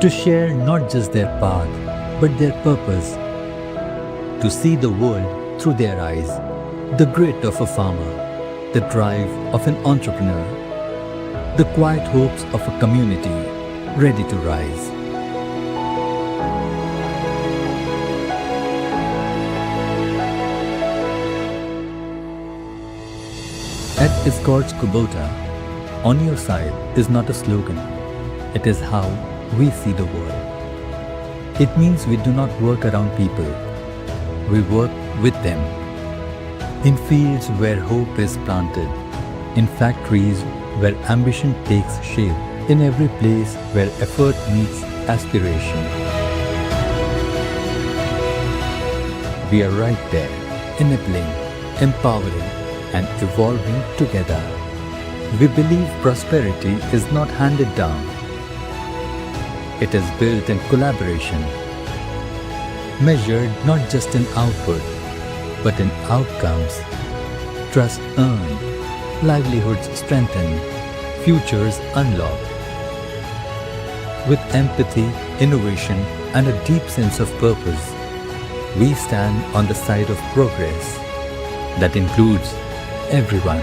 to share not just their path, but their purpose, to see the world through their eyes, the grit of a farmer, the drive of an entrepreneur, the quiet hopes of a community ready to rise. At Escorts Kubota, on your side is not a slogan. It is how we see the world. It means we do not work around people. We work with them. In fields where hope is planted, in factories where ambition takes shape, in every place where effort meets aspiration. We are right there, enabling, empowering, and evolving together. We believe prosperity is not handed down. It is built in collaboration, measured not just in output, but in outcomes. Trust earned, livelihoods strengthened, futures unlocked. With empathy, innovation, and a deep sense of purpose, we stand on the side of progress that includes everyone.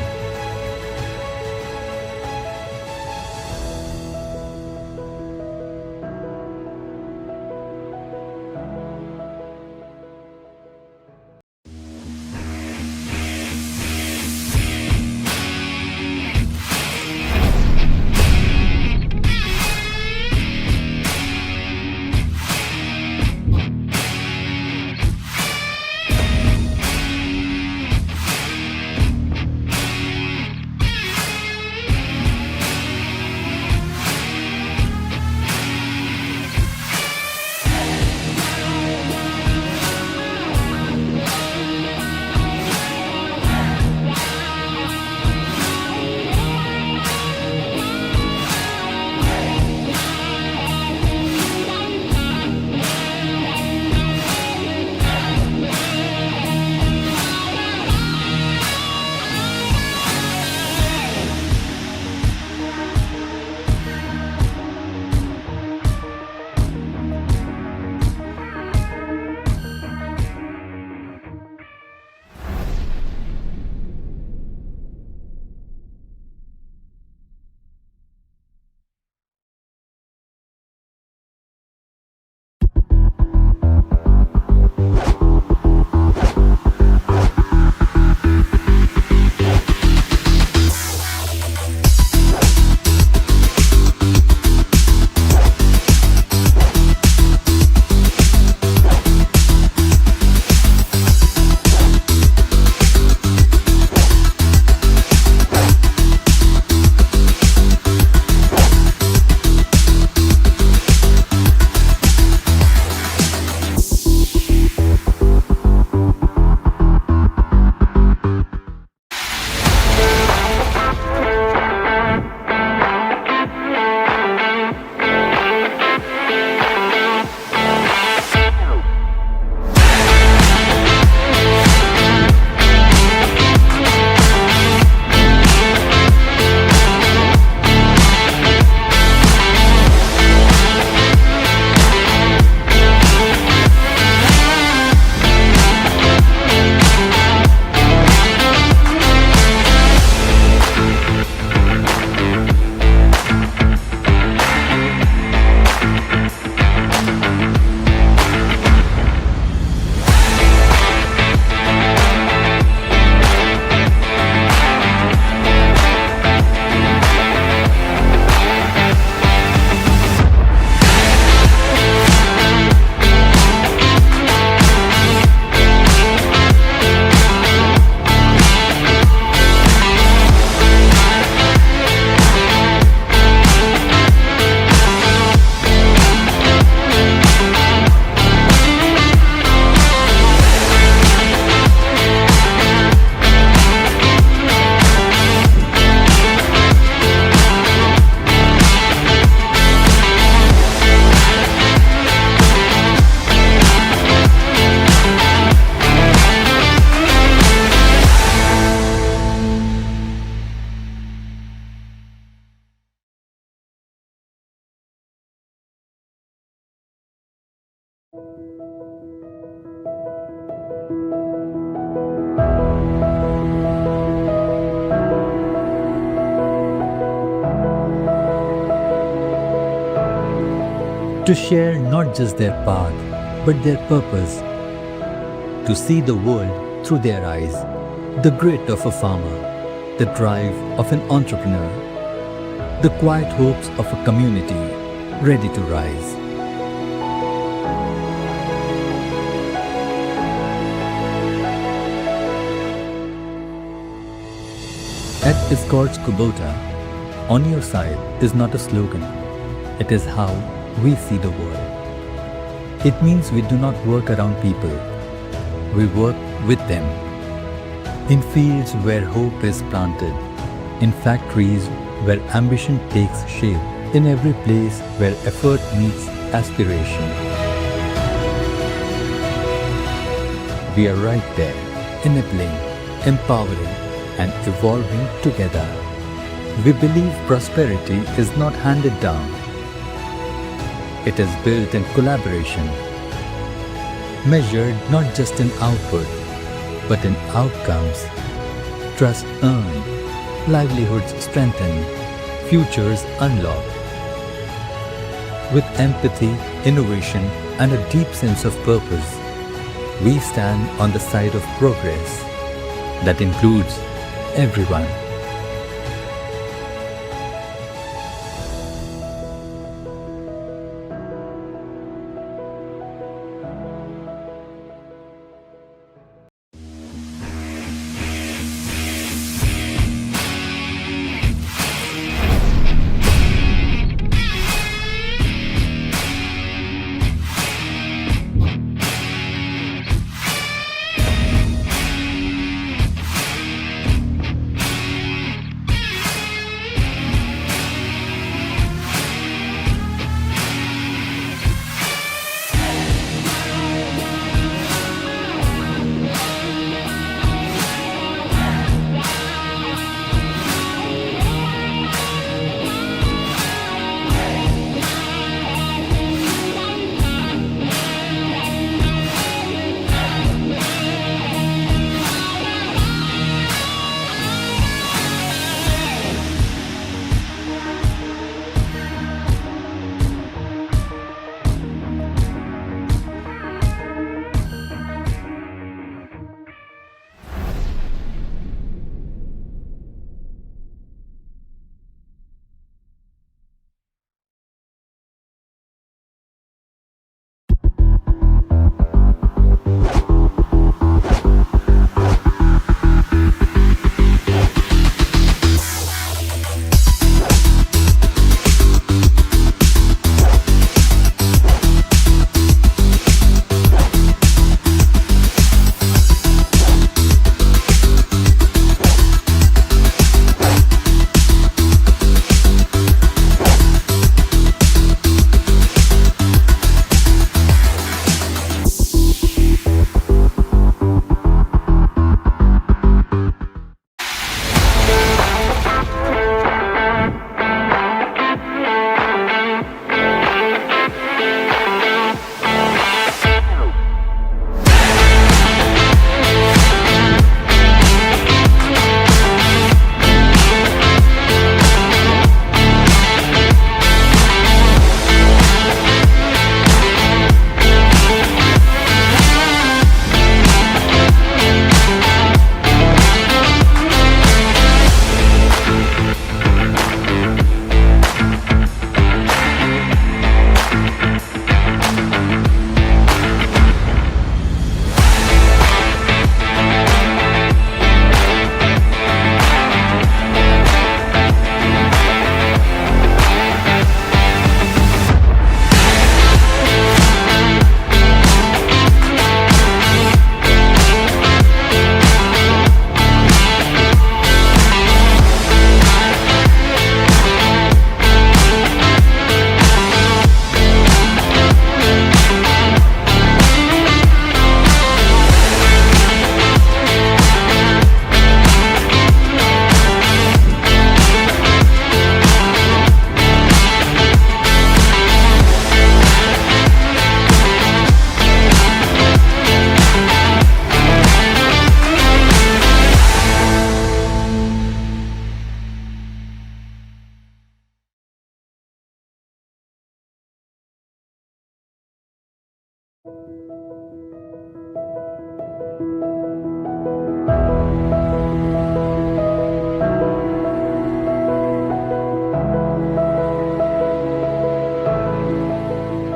to share not just their path but their purpose, to see the world through their eyes, the grit of a farmer, the drive of an entrepreneur, the quiet hopes of a community ready to rise. At Escorts Kubota, on your side is not a slogan. It is how we see the world. It means we do not work around people. We work with them. In fields where hope is planted, in factories where ambition takes shape, in every place where effort meets aspiration. We are right there, enabling, empowering, and evolving together. We believe prosperity is not handed down. It is built in collaboration, measured not just in output, but in outcomes. Trust earned, livelihoods strengthened, futures unlocked. With empathy, innovation, and a deep sense of purpose, we stand on the side of progress that includes everyone.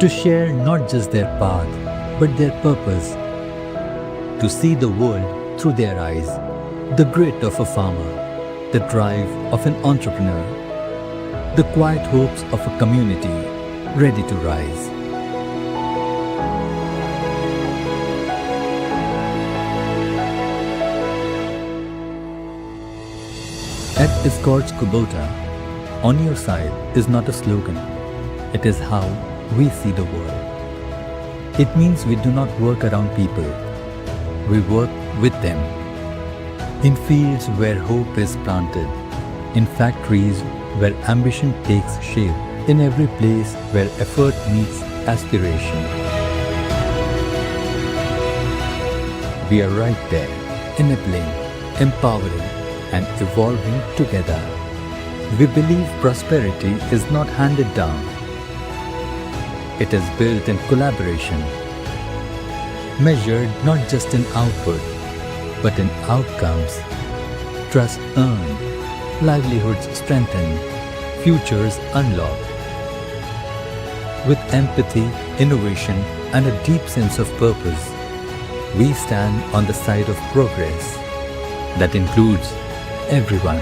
to share not just their path but their purpose, to see the world through their eyes, the grit of a farmer, the drive of an entrepreneur, the quiet hopes of a community ready to rise. At Escorts Kubota, on your side is not a slogan. It is how we see the world. It means we do not work around people. We work with them. In fields where hope is planted, in factories where ambition takes shape, in every place where effort meets aspiration. We are right there, enabling, empowering, and evolving together. We believe prosperity is not handed down. It is built in collaboration, measured not just in output, but in outcomes. Trust earned, livelihoods strengthened, futures unlocked. With empathy, innovation, and a deep sense of purpose, we stand on the side of progress that includes everyone.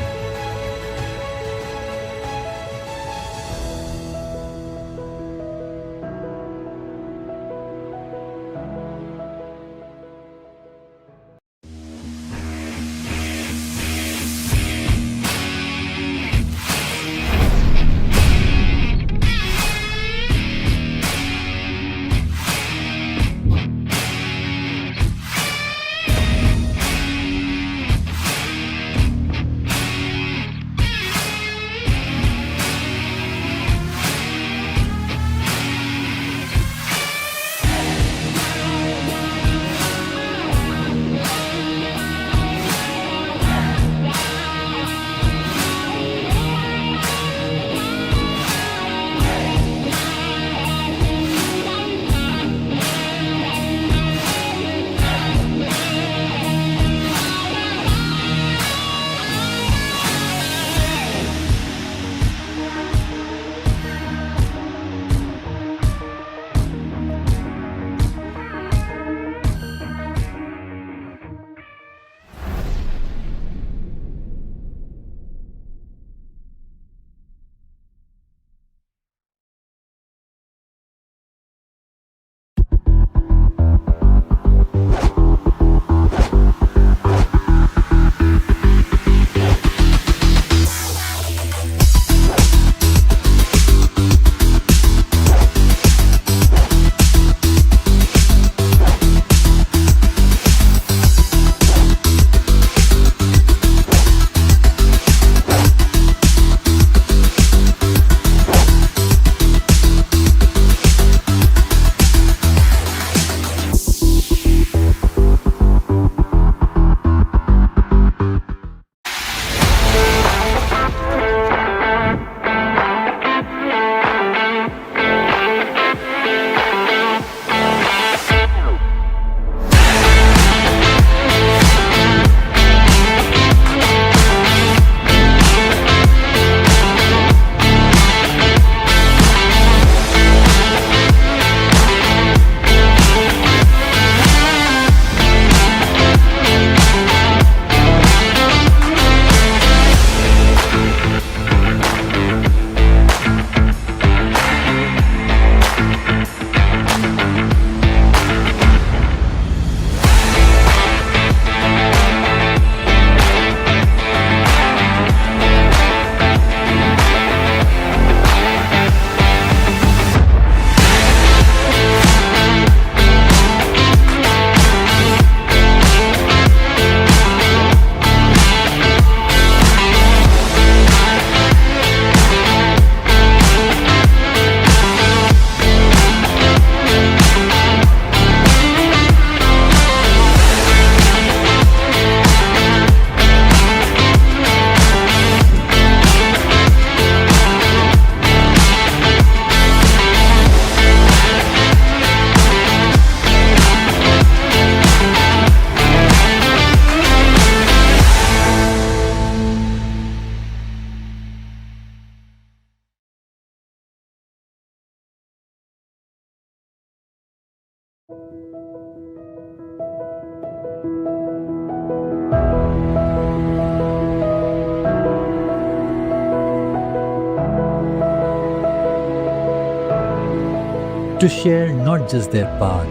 To share not just their path,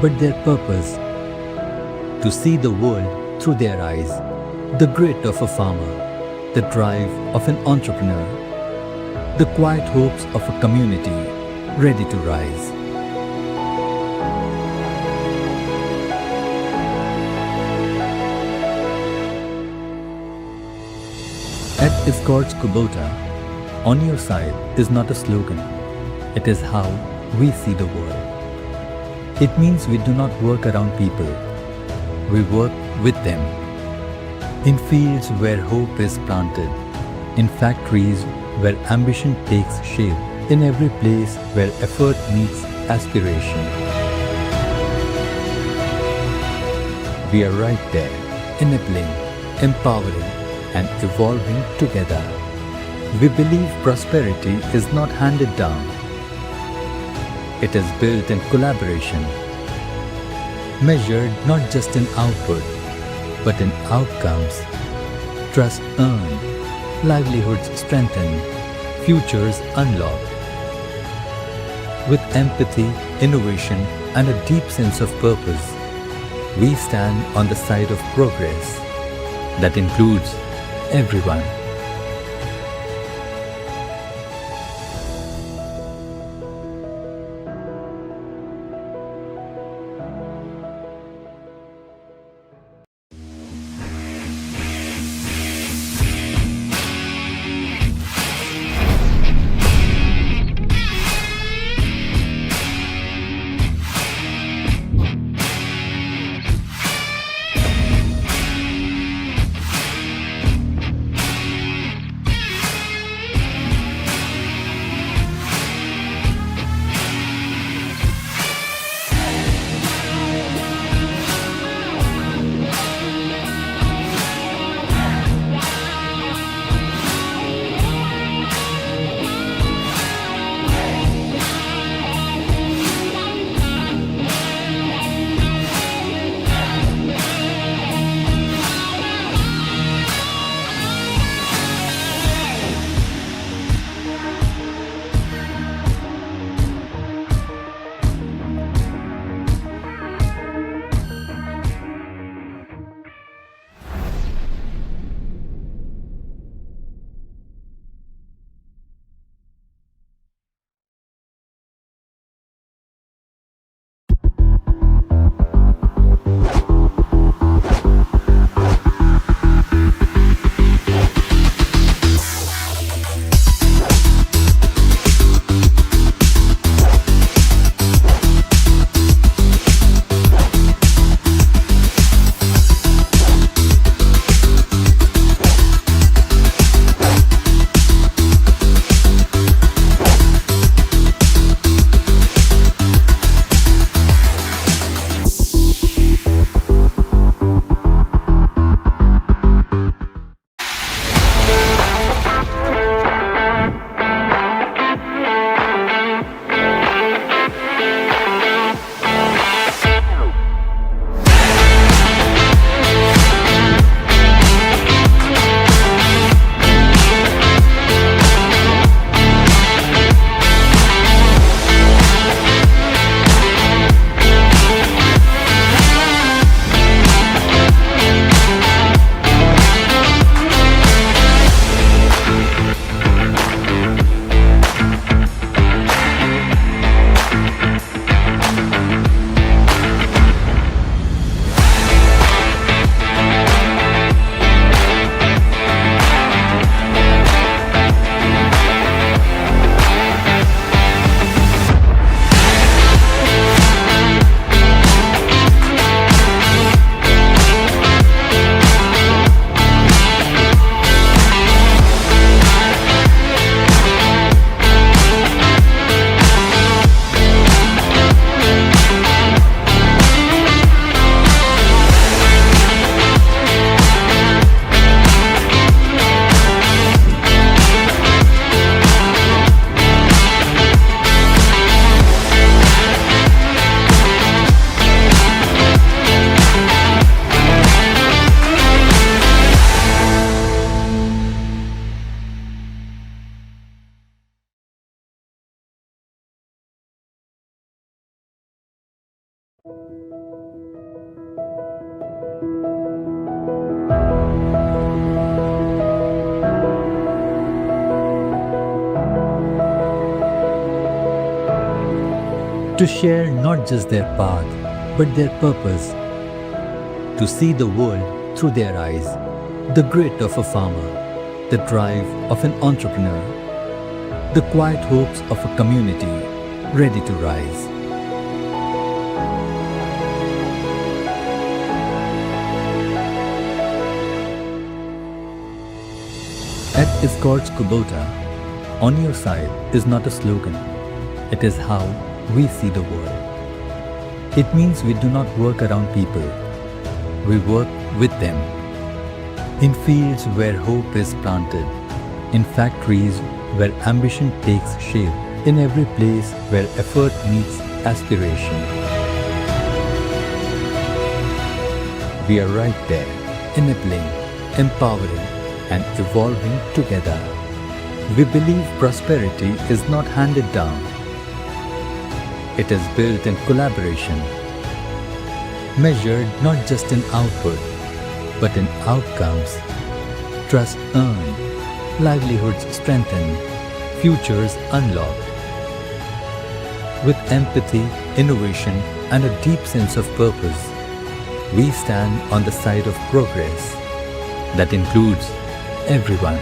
but their purpose. To see the world through their eyes, the grit of a farmer, the drive of an entrepreneur, the quiet hopes of a community ready to rise. At Escorts Kubota, on your side is not a slogan. It is how we see the world. It means we do not work around people. We work with them. In fields where hope is planted, in factories where ambition takes shape, in every place where effort meets aspiration. We are right there, enabling, empowering, and evolving together. We believe prosperity is not handed down. It is built in collaboration, measured not just in output, but in outcomes. Trust earned, livelihoods strengthened, futures unlocked. With empathy, innovation, and a deep sense of purpose, we stand on the side of progress that includes everyone. To share not just their path, but their purpose. To see the world through their eyes, the grit of a farmer, the drive of an entrepreneur, the quiet hopes of a community ready to rise. At Escorts Kubota, on your side is not a slogan. It is how we see the world. It means we do not work around people. We work with them. In fields where hope is planted, in factories where ambition takes shape, in every place where effort meets aspiration. We are right there, enabling, empowering, and evolving together. We believe prosperity is not handed down. It is built in collaboration, measured not just in output, but in outcomes. Trust earned, livelihoods strengthened, futures unlocked. With empathy, innovation, and a deep sense of purpose, we stand on the side of progress that includes everyone.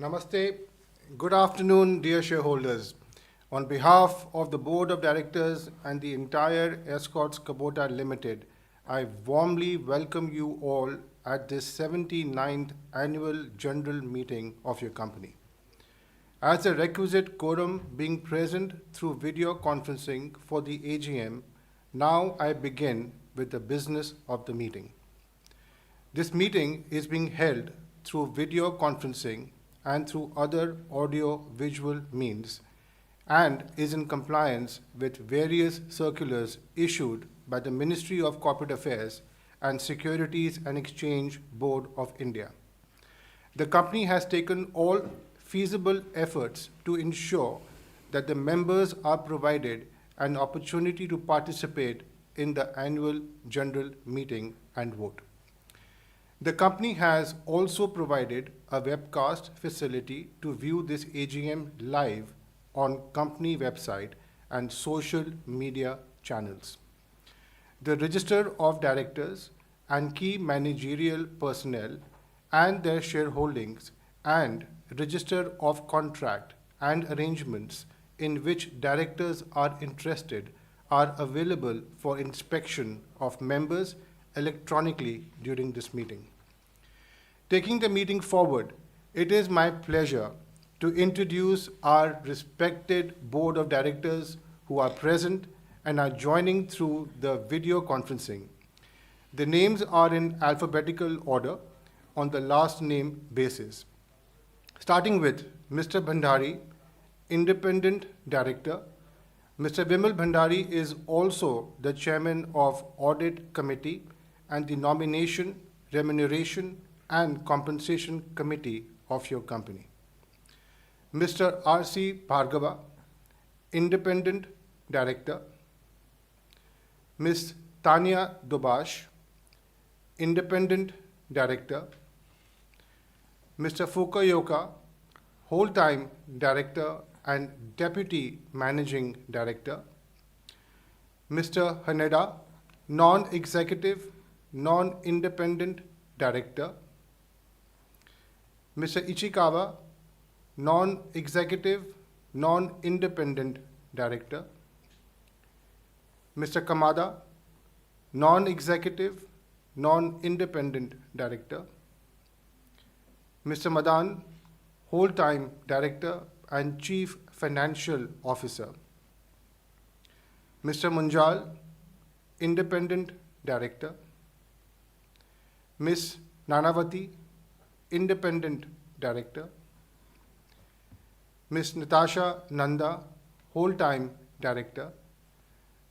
Namaste. Good afternoon, dear shareholders. On behalf of the Board of Directors and the entire Escorts Kubota Limited, I warmly welcome you all at this 79th Annual General Meeting of your company. As a requisite quorum being present through video conferencing for the AGM, now I begin with the business of the meeting. This meeting is being held through video conferencing and through other audio-visual means, and is in compliance with various circulars issued by the Ministry of Corporate Affairs and Securities and Exchange Board of India. The company has taken all feasible efforts to ensure that the members are provided an opportunity to participate in the annual general meeting and vote. The company has also provided a webcast facility to view this AGM live on company website and social media channels. The register of directors and key managerial personnel and their shareholdings and register of contract and arrangements in which directors are interested are available for inspection of members electronically during this meeting. Taking the meeting forward, it is my pleasure to introduce our respected board of directors who are present and are joining through the video conferencing. The names are in alphabetical order on the last name basis. Starting with Mr. Bhandari, Independent Director. Mr. Vimal Bhandari is also the Chairman of Audit Committee and the Nomination, Remuneration and Compensation Committee of your company. Mr. R.C. Bhargava, Independent Director. Ms. Tanya Dobash, Independent Director. Mr. Fukuoka, Whole-Time Director and Deputy Managing Director. Mr. Hanada, Non-Executive, Non-Independent Director. Mr. Ichikawa, Non-Executive, Non-Independent Director. Mr. Kamada, Non-Executive, Non-Independent Director. Mr. Madan, Whole-Time Director and Chief Financial Officer. Mr. Munjal, Independent Director. Ms. Nanavati, Independent Director. Ms. Natasha Nanda, Whole-Time Director.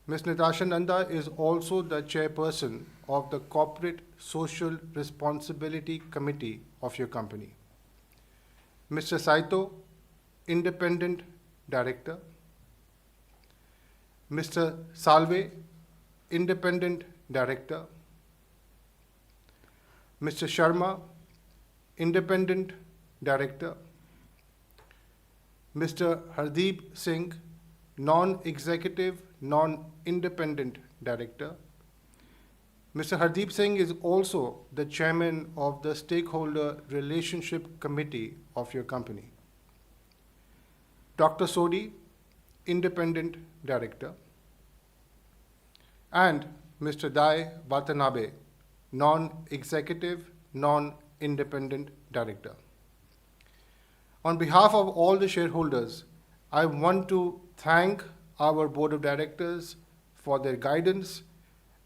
Ms. Natasha Nanda is also the chairperson of the Corporate Social Responsibility Committee of your company. Mr. Saito, Independent Director. Mr. Salve, Independent Director. Mr. Sharma, Independent Director. Mr. Hardeep Singh, Non-Executive, Non-Independent Director. Mr. Hardeep Singh is also the Chairman of the Stakeholder Relationship Committee of your company. Dr. Sodi, Independent Director. And Mr. Dai Watanabe, Non-Executive, Non-Independent Director. On behalf of all the shareholders, I want to thank our Board of Directors for their guidance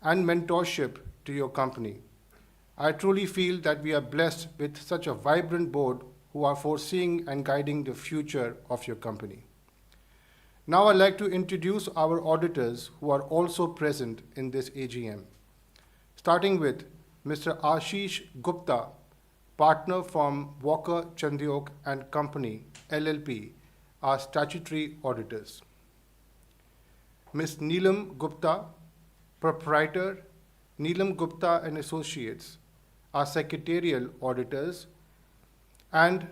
and mentorship to your company. I truly feel that we are blessed with such a vibrant board who are foreseeing and guiding the future of your company. Now I'd like to introduce our auditors who are also present in this AGM. Starting with Mr. Ashish Gupta, partner from Walker Chandiok and Company, LLP, our statutory auditors. Ms. Neelam Gupta, proprietor, Neelam Gupta and Associates, our secretarial auditors, and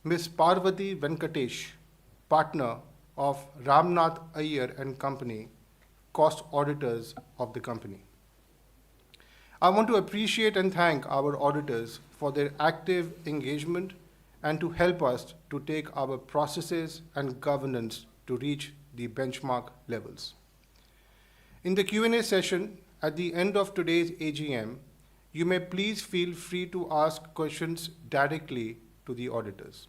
Ms. Parvati Venkatesh, partner of Ramnath Iyer and Company, cost auditors of the company. I want to appreciate and thank our auditors for their active engagement and to help us to take our processes and governance to reach the benchmark levels. In the Q&A session at the end of today's AGM, you may please feel free to ask questions directly to the auditors.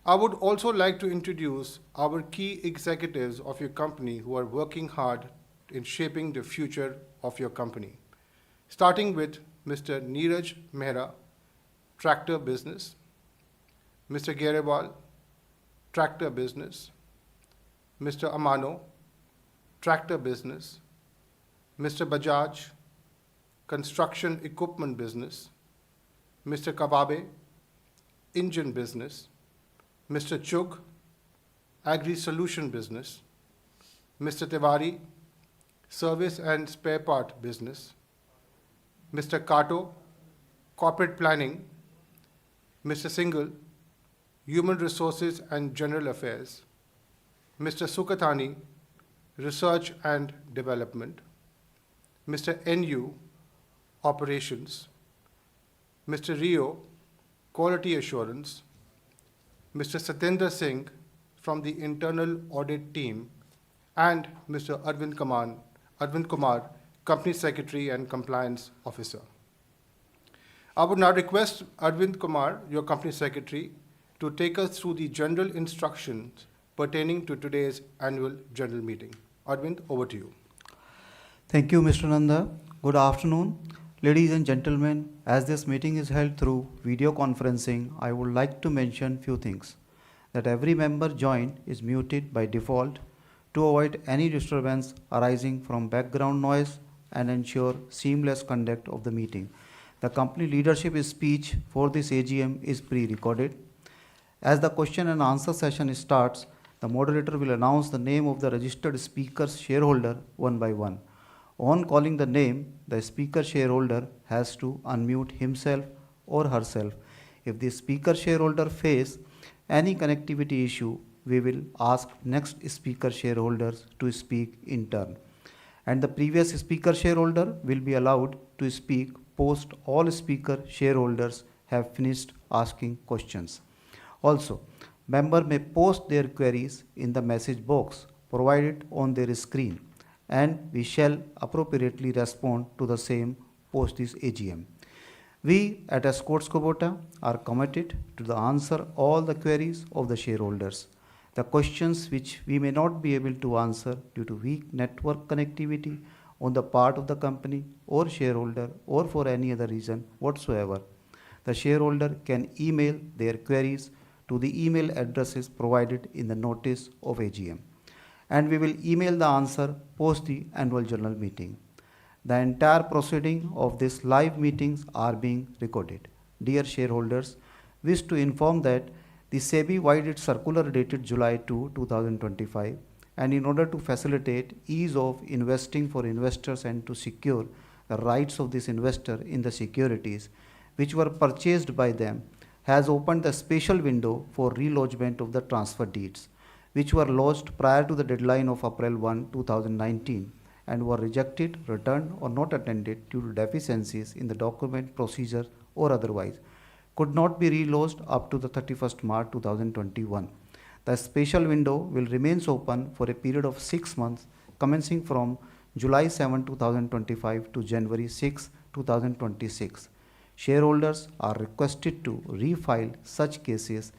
I would also like to introduce our key executives of your company who are working hard in shaping the future of your company. Starting with Mr. Neeraj Mehra, Tractor Business. Mr. Gerewal, Tractor Business. Mr. Amano, Tractor Business. Mr. Bajaj, Construction Equipment Business. Mr. Kababe, Engine Business. Mr. Chug, Agri Solution Business. Mr. Tiwari, Service and Spare Part Business. Mr. Kato, Corporate Planning, Mr. Singhal, Human Resources and General Affairs, Mr. Sukathani, Research and Development, Mr. NU, Operations, Mr. Rio, Quality Assurance, Mr. Satendra Singh from the Internal Audit Team, and Mr. Arvind Kumar, Company Secretary and Compliance Officer. I would now request Arvind Kumar, your Company Secretary, to take us through the general instructions pertaining to today's annual general meeting. Arvind, over to you. Thank you, Mr. Nanda. Good afternoon. Ladies and gentlemen, as this meeting is held through video conferencing, I would like to mention few things. That every member joined is muted by default to avoid any disturbance arising from background noise and ensure seamless conduct of the meeting. The company leadership speech for this AGM is pre-recorded. As the question and answer session starts, the moderator will announce the name of the registered speaker's shareholder one by one. On calling the name, the speaker shareholder has to unmute himself or herself. If the speaker shareholder faces any connectivity issue, we will ask next speaker shareholders to speak in turn. And the previous speaker shareholder will be allowed to speak post all speaker shareholders have finished asking questions. Also, member may post their queries in the message box provided on their screen, and we shall appropriately respond to the same post this AGM. We at Escorts Kubota are committed to answer all the queries of the shareholders. The questions which we may not be able to answer due to weak network connectivity on the part of the company or shareholder or for any other reason whatsoever, the shareholder can email their queries to the email addresses provided in the notice of AGM, and we will email the answer post the annual general meeting. The entire proceeding of these live meetings are being recorded. Dear shareholders, wish to inform that the SEBI widened circular dated July 2, 2025, and in order to facilitate ease of investing for investors and to secure the rights of this investor in the securities which were purchased by them, has opened the special window for relodgement of the transfer deeds, which were lodged prior to the deadline of April 1, 2019, and were rejected, returned, or not attended due to deficiencies in the document procedure or otherwise, could not be relodged up to the 31st March 2021. The special window will remain open for a period of 6 months, commencing from July 7, 2025 to January 6, 2026. Shareholders are requested to refile such cases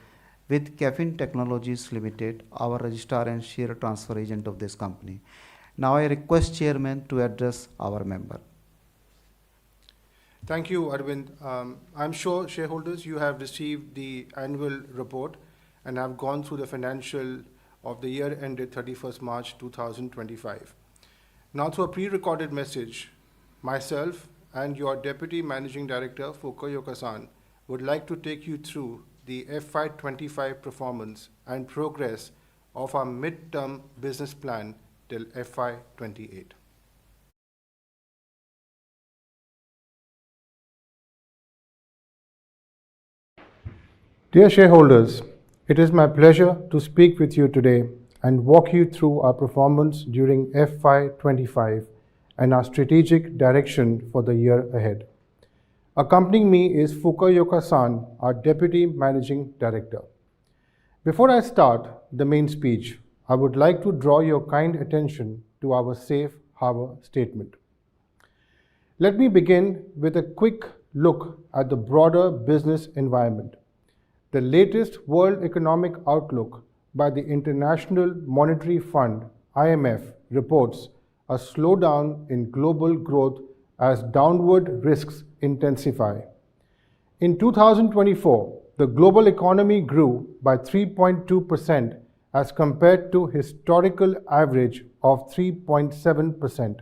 with Caffeine Technologies Limited, our registrar and share transfer agent of this company. Now I request Chairman to address our member. Thank you, Arvind. I'm sure shareholders, you have received the annual report and have gone through the financial of the year ended 31st March 2025. Now, through a pre-recorded message, myself and your Deputy Managing Director, Fukuoka-san, would like to take you through the FY25 performance and progress of our mid-term business plan till FY28. Dear shareholders, it is my pleasure to speak with you today and walk you through our performance during FY25 and our strategic direction for the year ahead. Accompanying me is Fukuoka-san, our Deputy Managing Director. Before I start the main speech, I would like to draw your kind attention to our safe harbor statement. Let me begin with a quick look at the broader business environment. The latest World Economic Outlook by the International Monetary Fund, IMF, reports a slowdown in global growth as downward risks intensify. In 2024, the global economy grew by 3.2% as compared to historical average of 3.7%.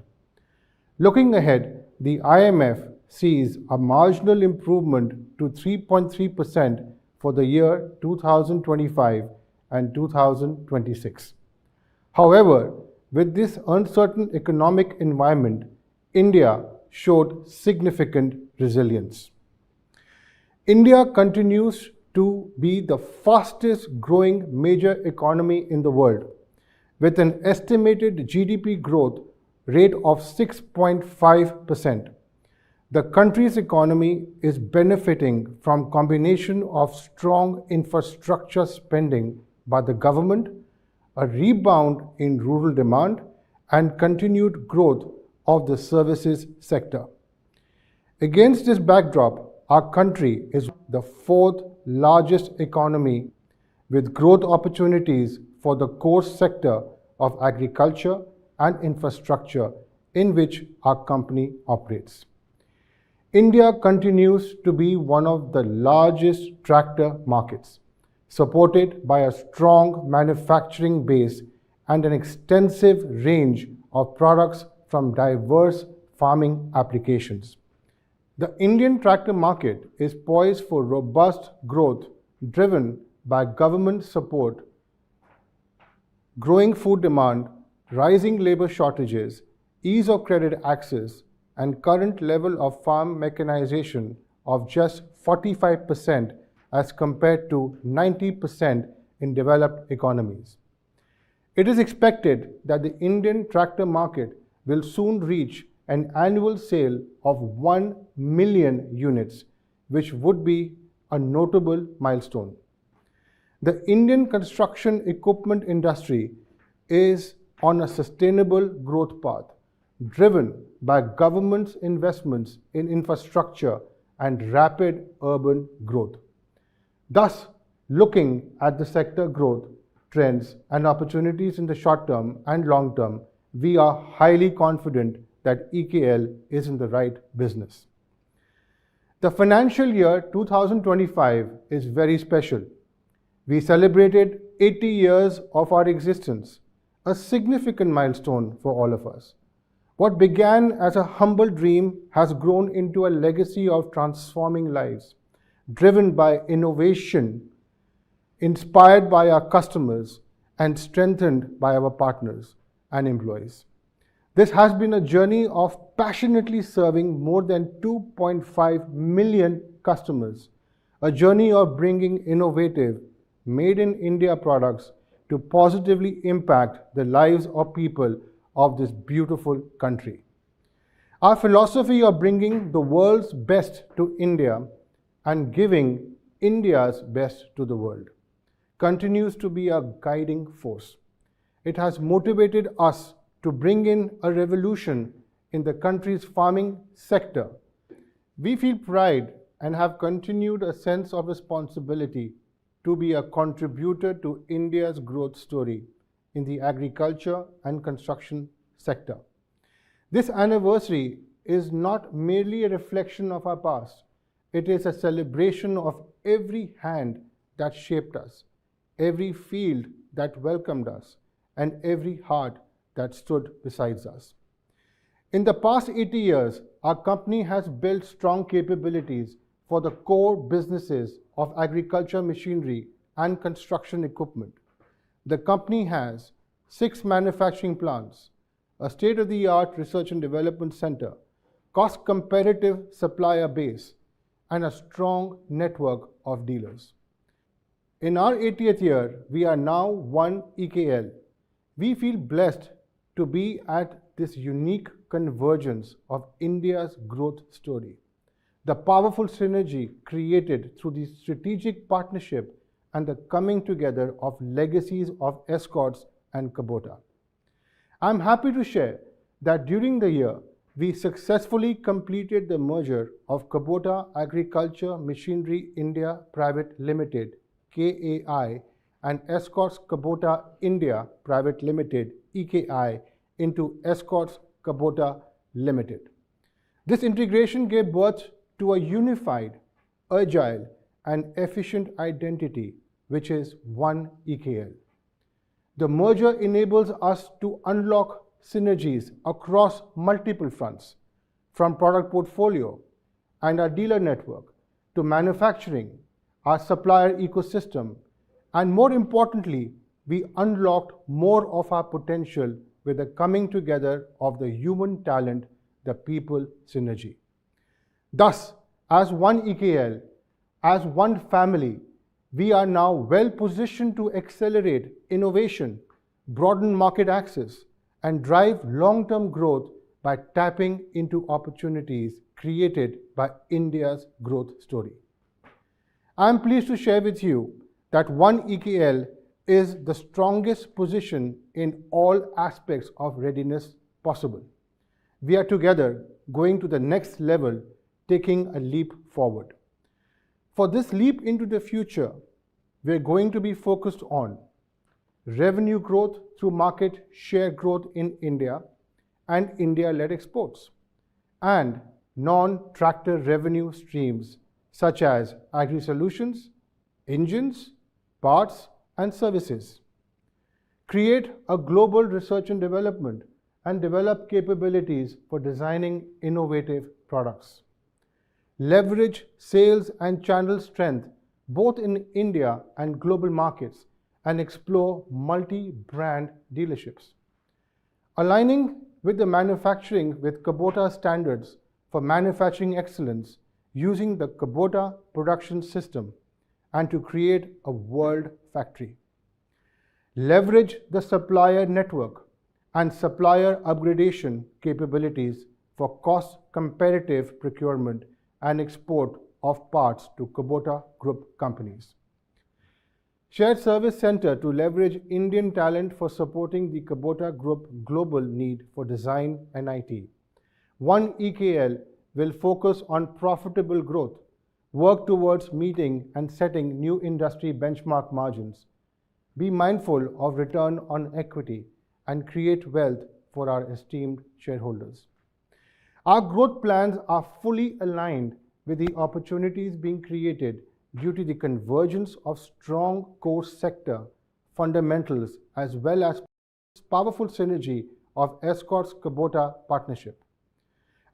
Looking ahead, the IMF sees a marginal improvement to 3.3% for the year 2025 and 2026. However, with this uncertain economic environment, India showed significant resilience. India continues to be the fastest growing major economy in the world, with an estimated GDP growth rate of 6.5%. The country's economy is benefiting from combination of strong infrastructure spending by the government, a rebound in rural demand, and continued growth of the services sector. Against this backdrop, our country is the fourth largest economy with growth opportunities for the core sector of agriculture and infrastructure in which our company operates. India continues to be one of the largest tractor markets, supported by a strong manufacturing base and an extensive range of products from diverse farming applications. The Indian tractor market is poised for robust growth driven by government support, growing food demand, rising labor shortages, ease of credit access, and current level of farm mechanization of just 45% as compared to 90% in developed economies. It is expected that the Indian tractor market will soon reach an annual sale of 1 million units, which would be a notable milestone. The Indian construction equipment industry is on a sustainable growth path, driven by government's investments in infrastructure and rapid urban growth. Thus, looking at the sector growth trends and opportunities in the short term and long term, we are highly confident that EKL is in the right business. The financial year 2025 is very special. We celebrated 80 years of our existence, a significant milestone for all of us. What began as a humble dream has grown into a legacy of transforming lives, driven by innovation, inspired by our customers, and strengthened by our partners and employees. This has been a journey of passionately serving more than 2.5 million customers, a journey of bringing innovative, made in India products to positively impact the lives of people of this beautiful country. Our philosophy of bringing the world's best to India and giving India's best to the world continues to be a guiding force. It has motivated us to bring in a revolution in the country's farming sector. We feel pride and have continued a sense of responsibility to be a contributor to India's growth story in the agriculture and construction sector. This anniversary is not merely a reflection of our past. It is a celebration of every hand that shaped us, every field that welcomed us, and every heart that stood beside us. In the past 80 years, our company has built strong capabilities for the core businesses of agriculture machinery and construction equipment. The company has 6 manufacturing plants, a state-of-the-art research and development center, cost-competitive supplier base, and a strong network of dealers. In our 80th year, we are now one EKL. We feel blessed to be at this unique convergence of India's growth story. The powerful synergy created through the strategic partnership and the coming together of legacies of Escorts and Kubota. I'm happy to share that during the year, we successfully completed the merger of Kubota Agriculture Machinery India Private Limited, KAI, and Escorts Kubota India Private Limited, EKI, into Escorts Kubota Limited. This integration gave birth to a unified, agile, and efficient identity, which is one EKL. The merger enables us to unlock synergies across multiple fronts, from product portfolio and our dealer network to manufacturing, our supplier ecosystem, and more importantly, we unlocked more of our potential with the coming together of the human talent, the people synergy. Thus, as one EKL, As one family, we are now well positioned to accelerate innovation, broaden market access, and drive long-term growth by tapping into opportunities created by India's growth story. I am pleased to share with you that One EKL is the strongest position in all aspects of readiness possible. We are together going to the next level, taking a leap forward. For this leap into the future, we're going to be focused on revenue growth through market share growth in India and India-led exports, and non-tractor revenue streams such as agri-solutions, engines, parts, and services. Create a global research and development and develop capabilities for designing innovative products. Leverage sales and channel strength both in India and global markets and explore multi-brand dealerships. Aligning with the manufacturing with Kubota standards for manufacturing excellence using the Kubota production system and to create a world factory. Leverage the supplier network and supplier upgradation capabilities for cost-competitive procurement and export of parts to Kubota Group companies. Shared Service Center to leverage Indian talent for supporting the Kubota Group global need for design and IT. One EKL will focus on profitable growth, work towards meeting and setting new industry benchmark margins, be mindful of return on equity, and create wealth for our esteemed shareholders. Our growth plans are fully aligned with the opportunities being created due to the convergence of strong core sector fundamentals as well as powerful synergy of Escorts Kubota partnership.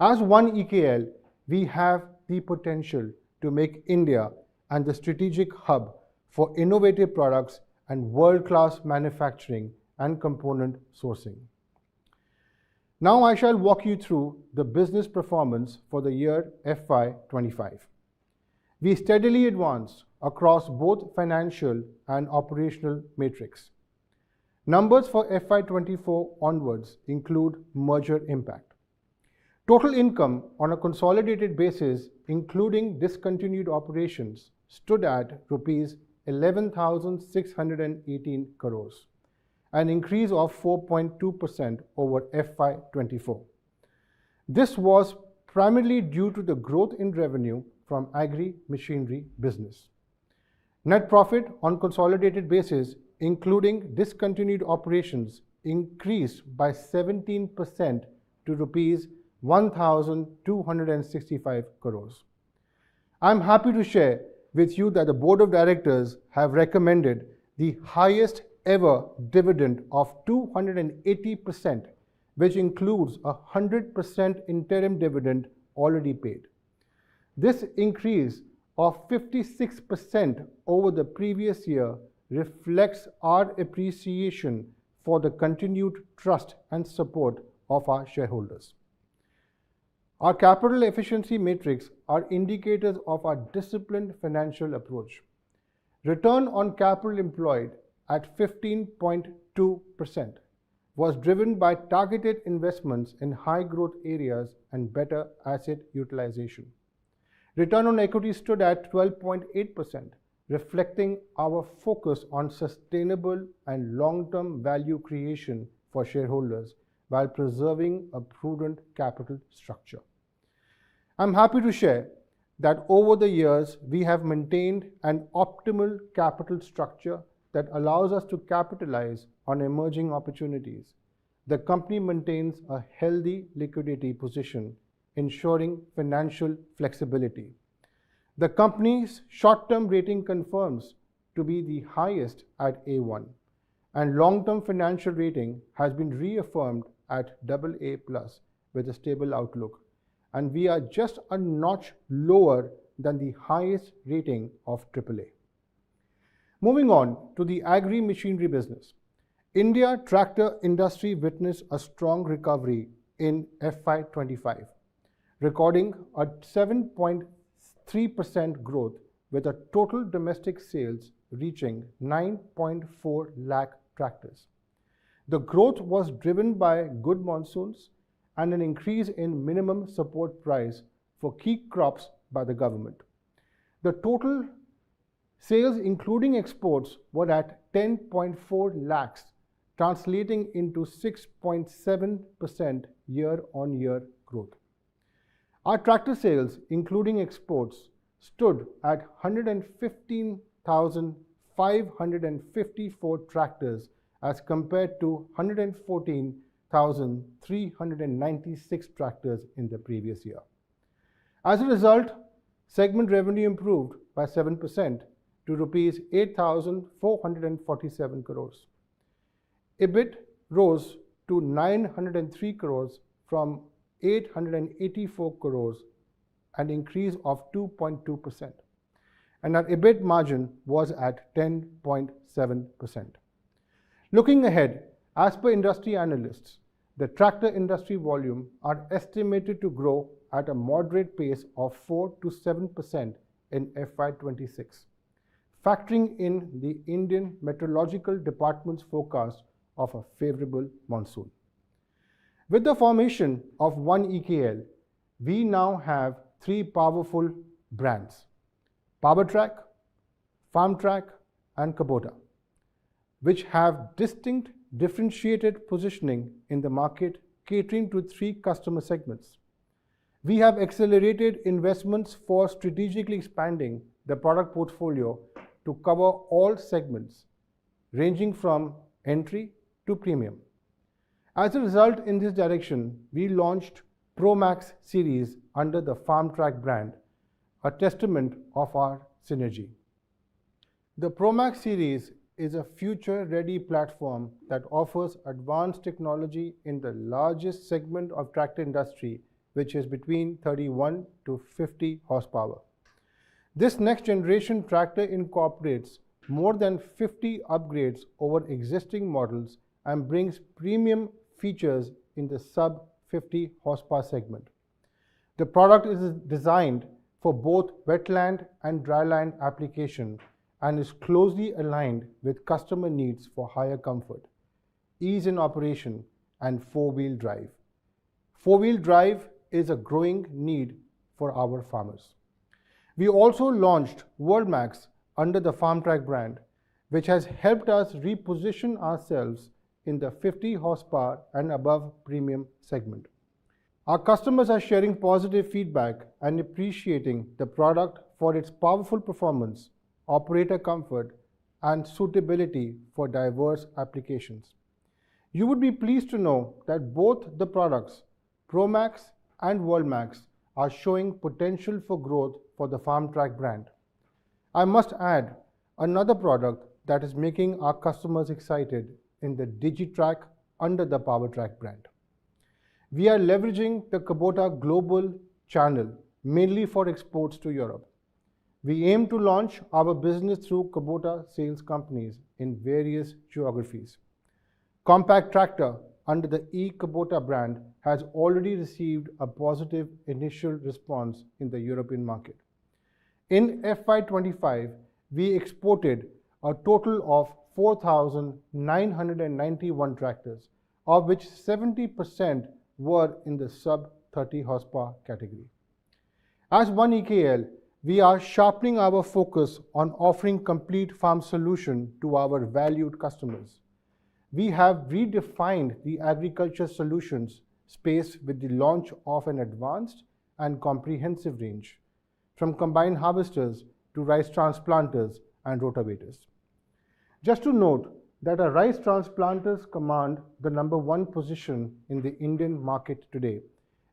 As One EKL, we have the potential to make India and the strategic hub for innovative products and world-class manufacturing and component sourcing. Now I shall walk you through the business performance for the year FY25. We steadily advance across both financial and operational metrics. Numbers for FY24 onwards include merger impact. Total income on a consolidated basis, including discontinued operations, stood at Rs 11,618 crores, an increase of 4.2% over FY24. This was primarily due to the growth in revenue from agri-machinery business. Net profit on consolidated basis, including discontinued operations, increased by 17% to Rs 1,265 crores. I am happy to share with you that the Board of Directors have recommended the highest ever dividend of 280%, which includes a 100% interim dividend already paid. This increase of 56% over the previous year reflects our appreciation for the continued trust and support of our shareholders. Our capital efficiency metrics are indicators of our disciplined financial approach. Return on capital employed at 15.2% was driven by targeted investments in high growth areas and better asset utilization. Return on equity stood at 12.8%, reflecting our focus on sustainable and long-term value creation for shareholders while preserving a prudent capital structure. I'm happy to share that over the years, we have maintained an optimal capital structure that allows us to capitalize on emerging opportunities. The company maintains a healthy liquidity position, ensuring financial flexibility. The company's short-term rating confirms to be the highest at A1, and long-term financial rating has been reaffirmed at AA+ with a stable outlook, and we are just a notch lower than the highest rating of AAA. Moving on to the agri-machinery business. India tractor industry witnessed a strong recovery in FY25, recording a 7.3% growth with a total domestic sales reaching 9.4 lakh tractors. The growth was driven by good monsoons and an increase in minimum support price for key crops by the government. The total sales including exports were at 10.4 lakhs, translating into 6.7% year-on-year growth. Our tractor sales including exports stood at 115,554 tractors as compared to 114,396 tractors in the previous year. As a result, segment revenue improved by 7% to rupees 8,447 crores. EBIT rose to 903 crores from 884 crores, an increase of 2.2%. And our EBIT margin was at 10.7%. Looking ahead, as per industry analysts, the tractor industry volume are estimated to grow at a moderate pace of 4 to 7% in FY26, factoring in the Indian Meteorological Department's forecast of a favorable monsoon. With the formation of one EKL, we now have three powerful brands: PowerTrack, FarmTrack, and Kubota, which have distinct differentiated positioning in the market, catering to three customer segments. We have accelerated investments for strategically expanding the product portfolio to cover all segments, ranging from entry to premium. As a result, in this direction, we launched ProMax series under the FarmTrack brand, a testament of our synergy. The ProMax series is a future-ready platform that offers advanced technology in the largest segment of tractor industry, which is between 31 to 50 horsepower. This next-generation tractor incorporates more than 50 upgrades over existing models and brings premium features in the sub-50 horsepower segment. The product is designed for both wetland and dryland application and is closely aligned with customer needs for higher comfort, ease in operation, and four-wheel drive. Four-wheel drive is a growing need for our farmers. We also launched WorldMax under the FarmTrack brand, which has helped us reposition ourselves in the 50 horsepower and above premium segment. Our customers are sharing positive feedback and appreciating the product for its powerful performance, operator comfort, and suitability for diverse applications. You would be pleased to know that both the products, ProMax and WorldMax, are showing potential for growth for the FarmTrack brand. I must add another product that is making our customers excited in the DigiTrack under the PowerTrack brand. We are leveraging the Kubota global channel mainly for exports to Europe. We aim to launch our business through Kubota sales companies in various geographies. Compact tractor under the Kubota brand has already received a positive initial response in the European market. In FY25, we exported a total of 4,991 tractors, of which 70% were in the sub-30 horsepower category. As one EKL, we are sharpening our focus on offering complete farm solution to our valued customers. We have redefined the agriculture solutions space with the launch of an advanced and comprehensive range, from combine harvesters to rice transplanters and rotavators. Just to note that our rice transplanters command the number one position in the Indian market today,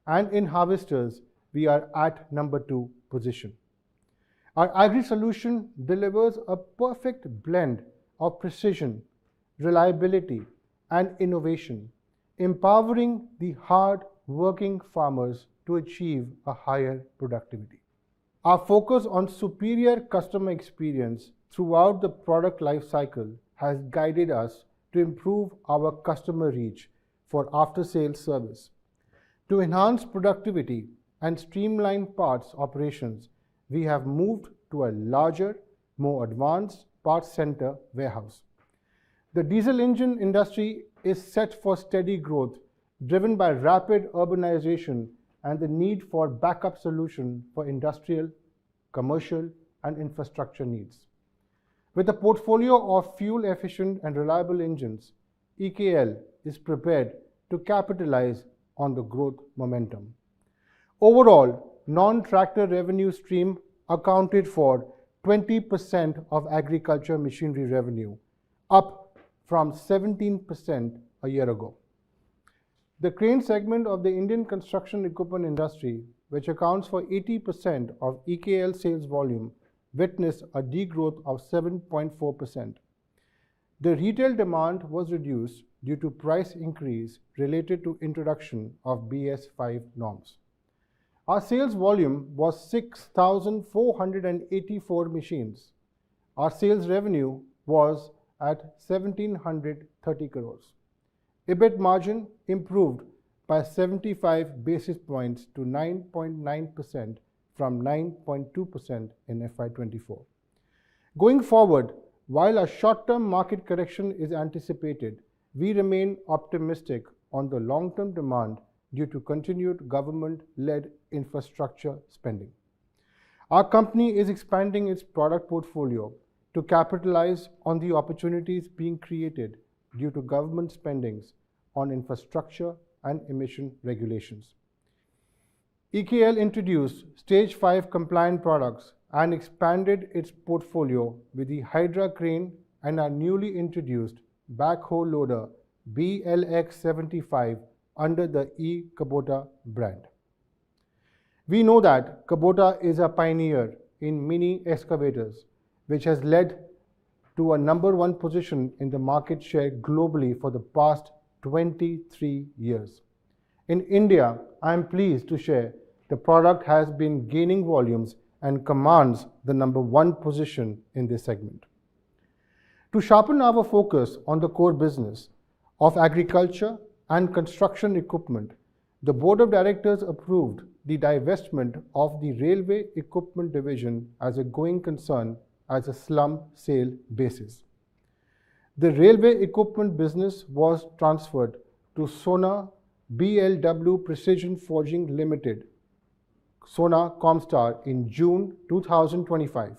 and in harvesters, we are at number 2 position. Our agri solution delivers a perfect blend of precision, reliability, and innovation, empowering the hard-working farmers to achieve a higher productivity. Our focus on superior customer experience throughout the product life cycle has guided us to improve our customer reach for after-sales service. To enhance productivity and streamline parts operations, we have moved to a larger, more advanced parts center warehouse. The diesel engine industry is set for steady growth, driven by rapid urbanization and the need for backup solution for industrial, commercial, and infrastructure needs. With a portfolio of fuel-efficient and reliable engines, EKL is prepared to capitalize on the growth momentum. Overall, non-tractor revenue stream accounted for 20% of agriculture machinery revenue, up from 17% a year ago. The crane segment of the Indian construction equipment industry, which accounts for 80% of EKL sales volume, witnessed a degrowth of 7.4%. The retail demand was reduced due to price increase related to introduction of BS5 norms. Our sales volume was 6,484 machines. Our sales revenue was at 1,730 crores. EBIT margin improved by 75 basis points to 9.9% from 9.2% in FY24. Going forward, while a short-term market correction is anticipated, we remain optimistic on the long-term demand due to continued government-led infrastructure spending. Our company is expanding its product portfolio to capitalize on the opportunities being created due to government spendings on infrastructure and emission regulations. EKL introduced Stage 5 compliant products and expanded its portfolio with the Hydra crane and our newly introduced backhoe loader BLX75 under the Kubota brand. We know that Kubota is a pioneer in mini excavators, which has led to a number one position in the market share globally for the past 23 years. In India, I am pleased to share the product has been gaining volumes and commands the number one position in this segment. To sharpen our focus on the core business of agriculture and construction equipment, the Board of Directors approved the divestment of the Railway Equipment Division as a going concern as a slump sale basis. The railway equipment business was transferred to Sona BLW Precision Forging Limited, Sona Comstar, in June 2025.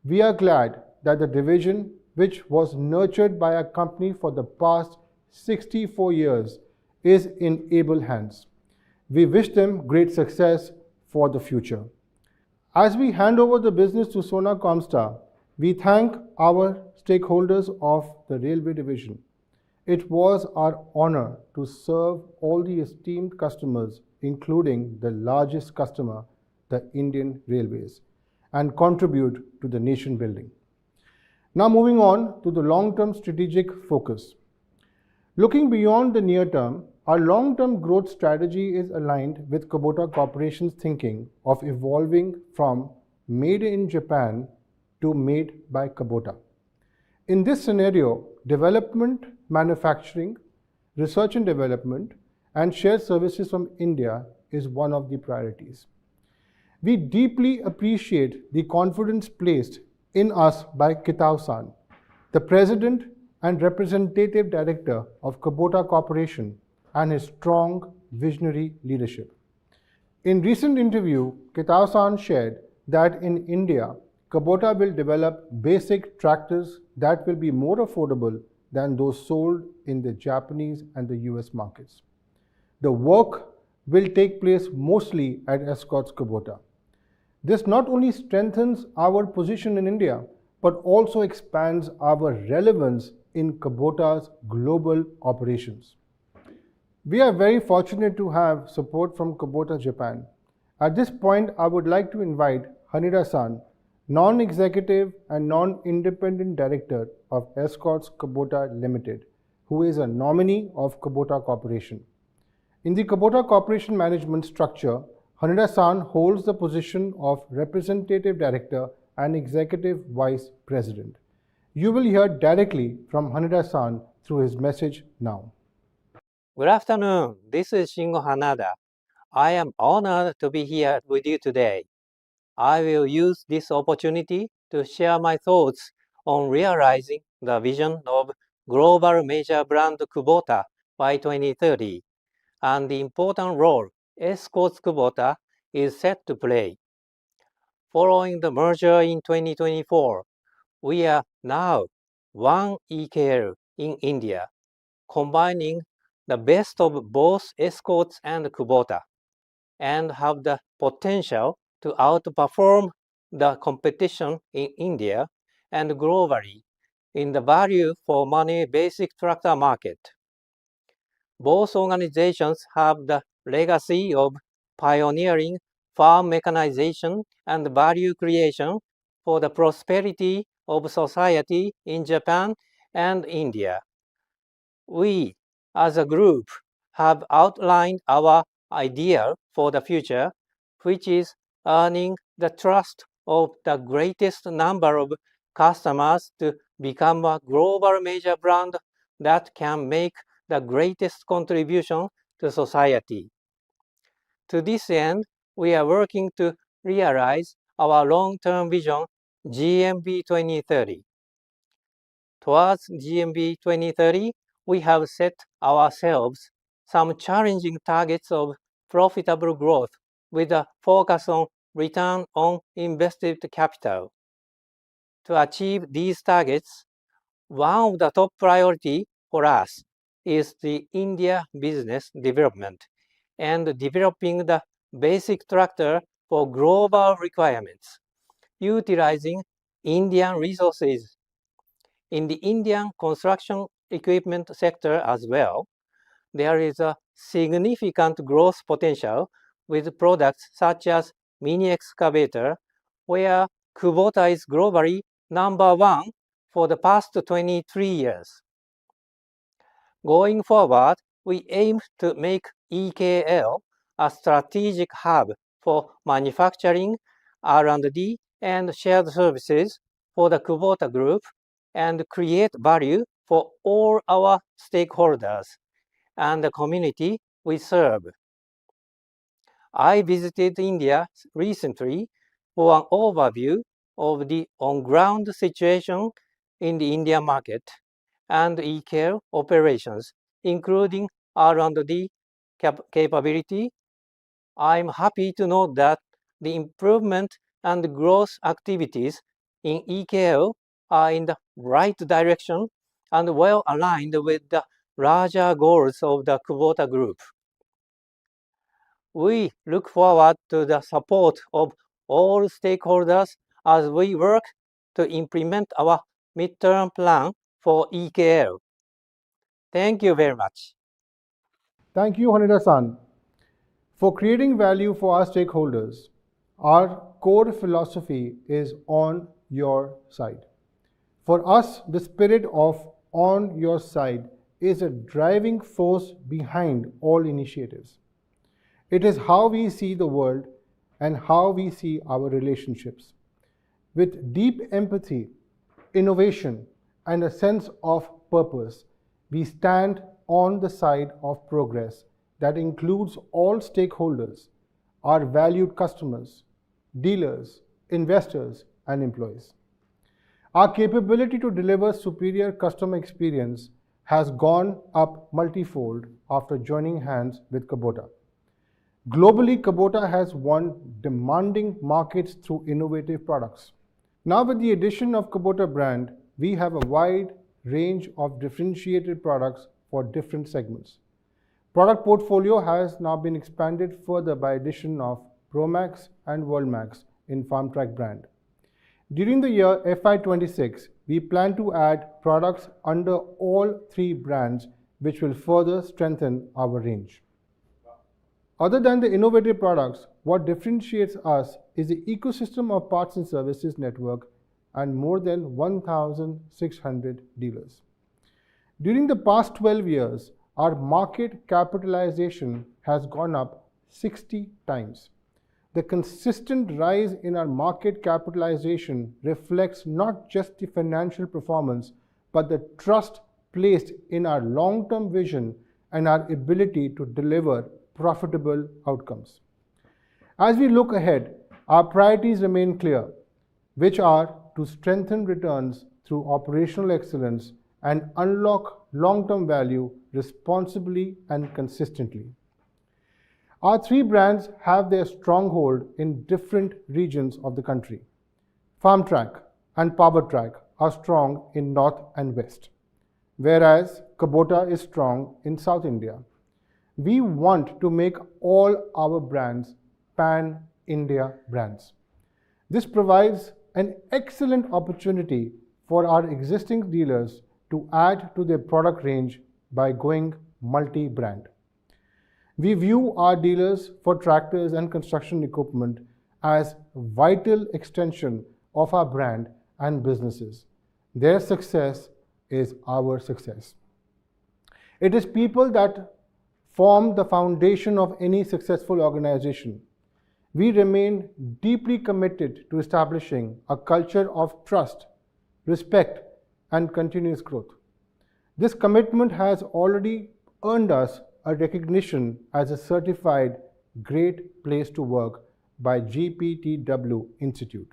We are glad that the division, which was nurtured by our company for the past 64 years, is in able hands. We wish them great success for the future. As we hand over the business to Sona Comstar, we thank our stakeholders of the railway division. It was our honor to serve all the esteemed customers, including the largest customer, the Indian Railways, and contribute to the nation building. Now moving on to the long-term strategic focus. Looking beyond the near term, our long-term growth strategy is aligned with Kubota Corporation's thinking of evolving from made in Japan to made by Kubota. In this scenario, development, manufacturing, research and development, and shared services from India is one of the priorities. We deeply appreciate the confidence placed in us by Kitao-san, the President and Representative Director of Kubota Corporation, and his strong visionary leadership. In recent interview, Kitao-san shared that in India, Kubota will develop basic tractors that will be more affordable than those sold in the Japanese and the US markets. The work will take place mostly at Escorts Kubota. This not only strengthens our position in India, but also expands our relevance in Kubota's global operations. We are very fortunate to have support from Kubota Japan. At this point, I would like to invite Hanada-san, non-executive and non-independent director of Escorts Kubota Limited, who is a nominee of Kubota Corporation. In the Kubota Corporation management structure, Hanada-san holds the position of representative director and executive vice president. You will hear directly from Hanada-san through his message now. Good afternoon. This is Shingo Hanada. I am honored to be here with you today. I will use this opportunity to share my thoughts on realizing the vision of global major brand Kubota by 2030 and the important role Escorts Kubota is set to play. Following the merger in 2024, we are now one EKL in India, combining the best of both Escorts and Kubota, and have the potential to outperform the competition in India and globally in the value for money basic tractor market. Both organizations have the legacy of pioneering farm mechanization and value creation for the prosperity of society in Japan and India. We, as a group, have outlined our ideal for the future, which is earning the trust of the greatest number of customers to become a global major brand that can make the greatest contribution to society. To this end, we are working to realize our long-term vision, GMB 2030. Towards GMB 2030, we have set ourselves some challenging targets of profitable growth with a focus on return on invested capital. To achieve these targets, one of the top priority for us is the India business development and developing the basic tractor for global requirements, utilizing Indian resources. In the Indian construction equipment sector as well, there is a significant growth potential with products such as mini excavator, where Kubota is globally number one for the past 23 years. Going forward, we aim to make EKL a strategic hub for manufacturing, R&D, and shared services for the Kubota Group and create value for all our stakeholders and the community we serve. I visited India recently for an overview of the on-ground situation in the Indian market and e-care operations, including R&D capability. I'm happy to note that the improvement and growth activities in e-care are in the right direction and well aligned with the larger goals of the Kubota Group. We look forward to the support of all stakeholders as we work to implement our midterm plan for EKL. Thank you very much. Thank you, Hanada-san, for creating value for our stakeholders. Our core philosophy is on your side. For us, the spirit of on your side is a driving force behind all initiatives. It is how we see the world and how we see our relationships. With deep empathy, innovation, and a sense of purpose, we stand on the side of progress that includes all stakeholders, our valued customers, dealers, investors, and employees. Our capability to deliver superior customer experience has gone up multifold after joining hands with Kubota. Globally, Kubota has won demanding markets through innovative products. Now with the addition of Kubota brand, we have a wide range of differentiated products for different segments. Product portfolio has now been expanded further by addition of ProMax and WorldMax in FarmTrack brand. During the year FY26, we plan to add products under all three brands, which will further strengthen our range. Other than the innovative products, what differentiates us is the ecosystem of parts and services network and more than 1,600 dealers. During the past 12 years, our market capitalization has gone up 60 times. The consistent rise in our market capitalization reflects not just the financial performance, but the trust placed in our long-term vision and our ability to deliver profitable outcomes. As we look ahead, Our priorities remain clear, which are to strengthen returns through operational excellence and unlock long-term value responsibly and consistently. Our three brands have their stronghold in different regions of the country. FarmTrack and PowerTrack are strong in North and West, whereas Kubota is strong in South India. We want to make all our brands pan-India brands. This provides an excellent opportunity for our existing dealers to add to their product range by going multi-brand. We view our dealers for tractors and construction equipment as vital extension of our brand and businesses. Their success is our success. It is people that form the foundation of any successful organization. We remain deeply committed to establishing a culture of trust, respect, and continuous growth. This commitment has already earned us a recognition as a certified Great Place to Work by GPTW Institute.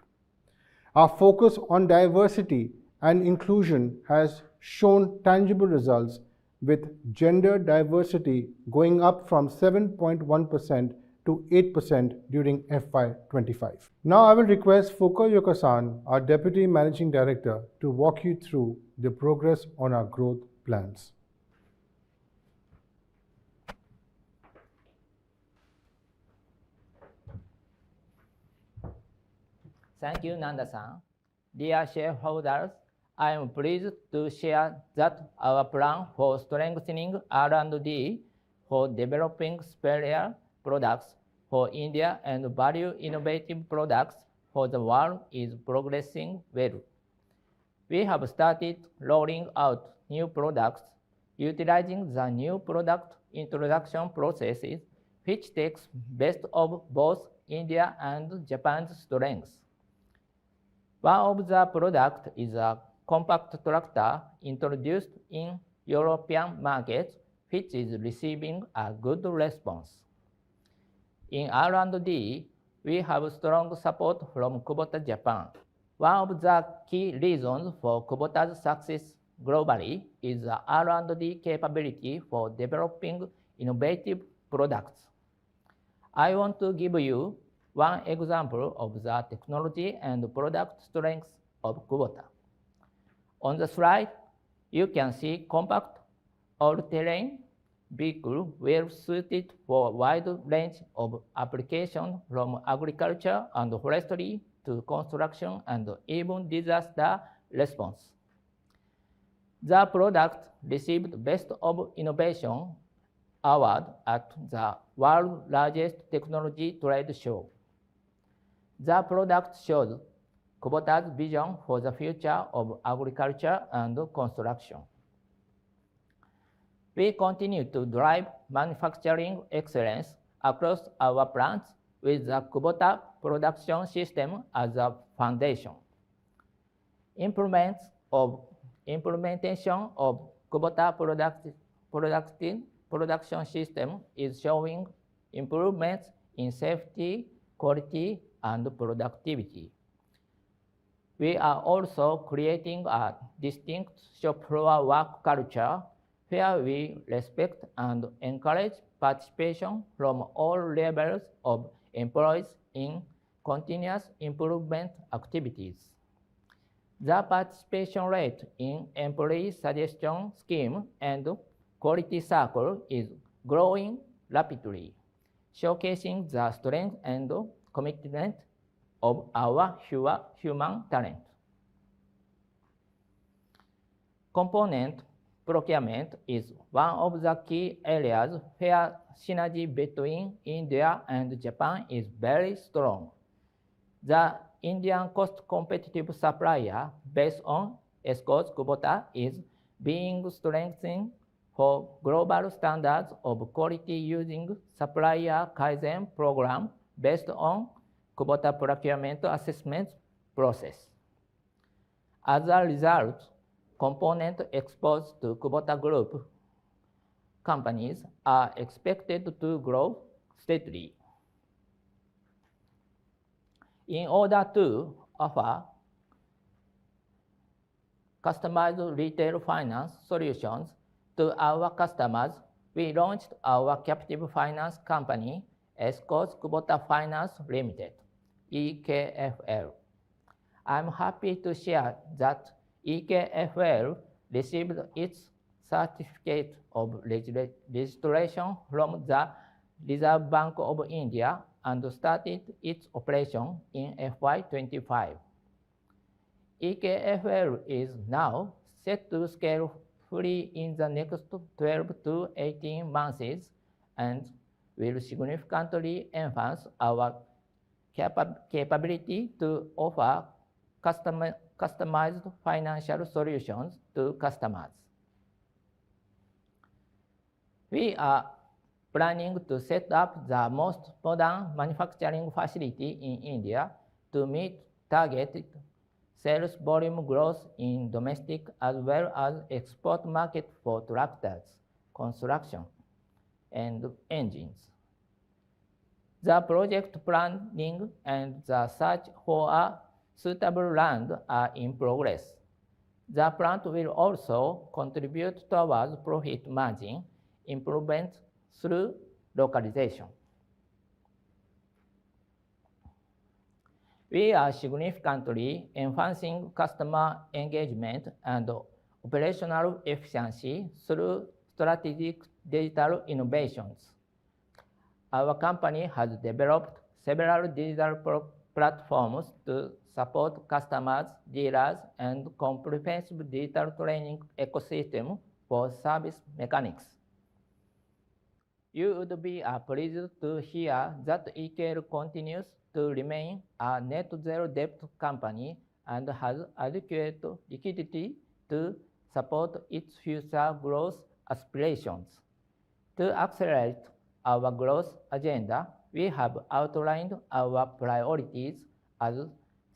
Our focus on diversity and inclusion has shown tangible results, with gender diversity going up from 7.1% to 8% during FY25. Now I will request Foucault Yokosan, our Deputy Managing Director, to walk you through the progress on our growth plans. Thank you, Nanda-san. Dear shareholders, I am pleased to share that our plan for strengthening R&D for developing superior products for India and value innovative products for the world is progressing well. We have started rolling out new products utilizing the new product introduction processes, which takes best of both India and Japan's strengths. One of the products is a compact tractor introduced in European markets, which is receiving a good response. In R&D, we have strong support from Kubota Japan. One of the key reasons for Kubota's success globally is the R&D capability for developing innovative products. I want to give you one example of the technology and product strengths of Kubota. On the slide, you can see compact all-terrain vehicle well suited for a wide range of applications from agriculture and forestry to construction and even disaster response. The product received Best of Innovation Award at the world's largest technology trade show. The product shows Kubota's vision for the future of agriculture and construction. We continue to drive manufacturing excellence across our plants with the Kubota production system as a foundation. Implementation of Kubota production system is showing improvements in safety, quality, and productivity. We are also creating a distinct shop floor work culture where we respect and encourage participation from all levels of employees in continuous improvement activities. The participation rate in employee suggestion scheme and quality circle is growing rapidly, showcasing the strength and commitment of our human talent. Component procurement is one of the key areas where synergy between India and Japan is very strong. The Indian cost-competitive supplier based on Escorts Kubota is being strengthened for global standards of quality using supplier Kaizen program based on Kubota procurement assessment process. As a result, component exposed to Kubota Group companies are expected to grow steadily. In order to offer customized retail finance solutions to our customers, we launched our captive finance company, Escorts Kubota Finance Limited, EKFL. I'm happy to share that EKFL received its certificate of registration from the Reserve Bank of India and started its operation in FY25. EKFL is now set to scale fully in the next 12 to 18 months and will significantly enhance our capability to offer customized financial solutions to customers. We are planning to set up the most modern manufacturing facility in India to meet targeted sales volume growth in domestic as well as export market for tractors, construction, and engines. The project planning and the search for a suitable land are in progress. The plant will also contribute towards profit margin improvement through localization. We are significantly enhancing customer engagement and operational efficiency through strategic digital innovations. Our company has developed several digital platforms to support customers, dealers, and comprehensive digital training ecosystem for service mechanics. You would be pleased to hear that EKL continues to remain a net zero debt company and has adequate liquidity to support its future growth aspirations. To accelerate our growth agenda, we have outlined our priorities as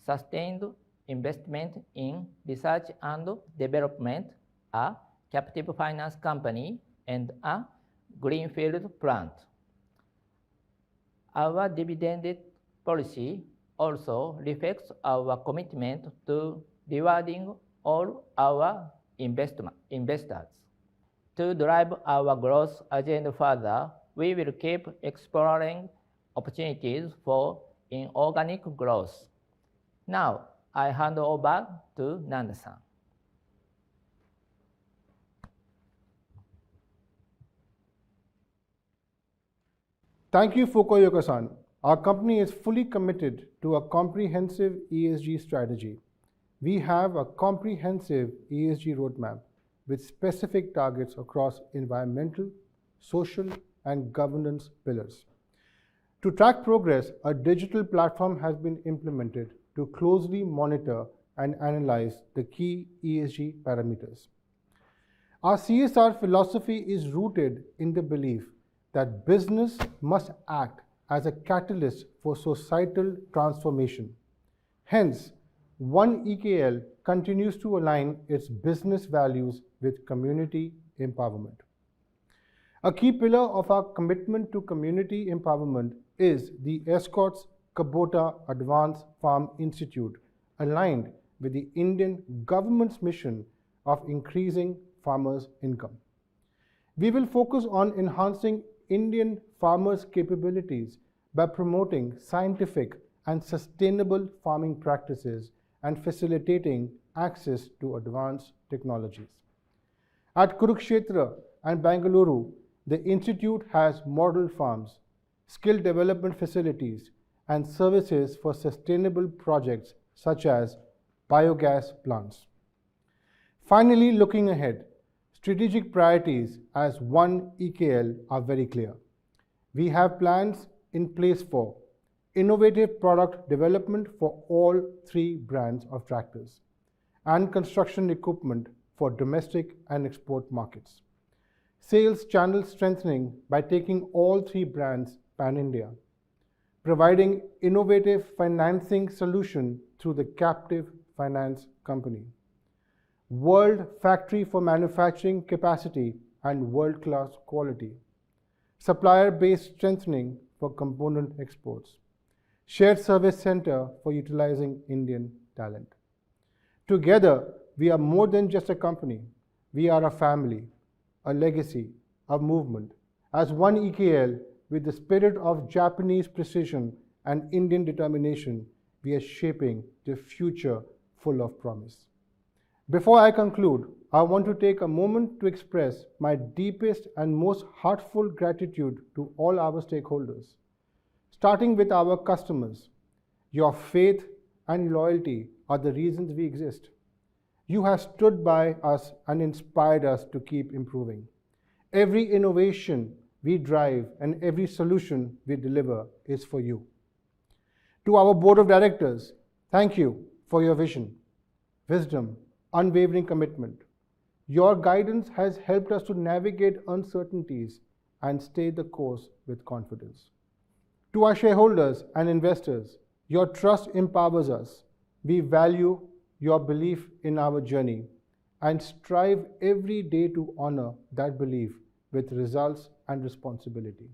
sustained investment in research and development, a captive finance company, and a greenfield plant. Our dividend policy also reflects our commitment to rewarding all our investors. To drive our growth agenda further, we will keep exploring opportunities for inorganic growth. Now, I hand over to Nanda-san. Thank you, Fukuoka-san. Our company is fully committed to a comprehensive ESG strategy. We have a comprehensive ESG roadmap with specific targets across environmental, social, and governance pillars. To track progress, a digital platform has been implemented to closely monitor and analyze the key ESG parameters. Our CSR philosophy is rooted in the belief that business must act as a catalyst for societal transformation. Hence, One EKL continues to align its business values with community empowerment. A key pillar of our commitment to community empowerment is the Escorts Kubota Advanced Farm Institute, aligned with the Indian government's mission of increasing farmers' income. We will focus on enhancing Indian farmers' capabilities by promoting scientific and sustainable farming practices and facilitating access to advanced technologies. At Kurukshetra and Bangalore, the Institute has model farms, skill development facilities, and services for sustainable projects such as biogas plants. Finally, looking ahead, strategic priorities as One EKL are very clear. We have plans in place for innovative product development for all three brands of tractors and construction equipment for domestic and export markets. Sales channel strengthening by taking all three brands pan-India. Providing innovative financing solution through the captive finance company. World factory for manufacturing capacity and world-class quality. Supplier base strengthening for component exports. shared service center for utilizing Indian talent. Together, we are more than just a company. We are a family, a legacy, a movement. As one EKL, with the spirit of Japanese precision and Indian determination, we are shaping the future full of promise. Before I conclude, I want to take a moment to express my deepest and most heartfelt gratitude to all our stakeholders, starting with our customers. Your faith and loyalty are the reasons we exist. You have stood by us and inspired us to keep improving. Every innovation we drive and every solution we deliver is for you. To our board of directors, thank you for your vision, wisdom, unwavering commitment. Your guidance has helped us to navigate uncertainties and stay the course with confidence. To our shareholders and investors, your trust empowers us. We value your belief in our journey and strive every day to honor that belief with results and responsibility.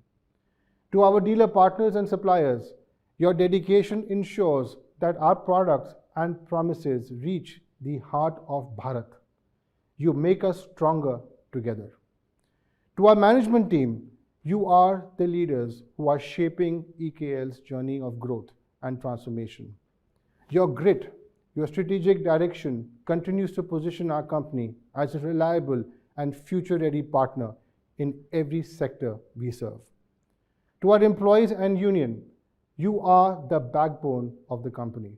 To our dealer partners and suppliers, your dedication ensures that our products and promises reach the heart of Bharat. You make us stronger together. To our management team, you are the leaders who are shaping EKL's journey of growth and transformation. Your grit, your strategic direction continues to position our company as a reliable and future-ready partner in every sector we serve. To our employees and union, you are the backbone of the company.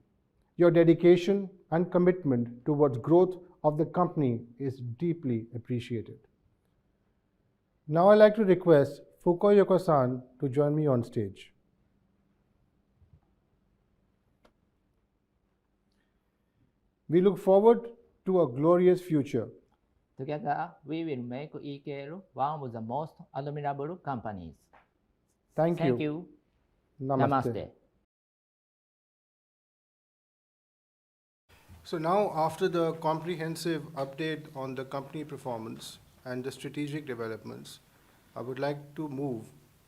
Your dedication and commitment towards growth of the company is deeply appreciated. Now I'd like to request Fukuoka-san to join me on stage. We look forward to a glorious future. Together, we will make EKL one of the most admirable companies. Thank you. Thank you. Namaste. So now, after the comprehensive update on the company performance and the strategic developments, I would like to move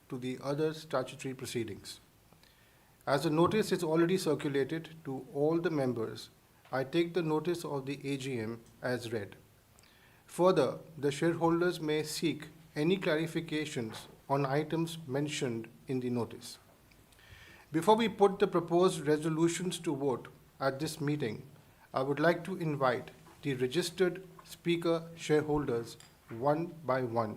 to the other statutory proceedings. As the notice is already circulated to all the members, I take the notice of the AGM as read. Further, the shareholders may seek any clarifications on items mentioned in the notice. Before we put the proposed resolutions to vote at this meeting, I would like to invite the registered speaker shareholders one by one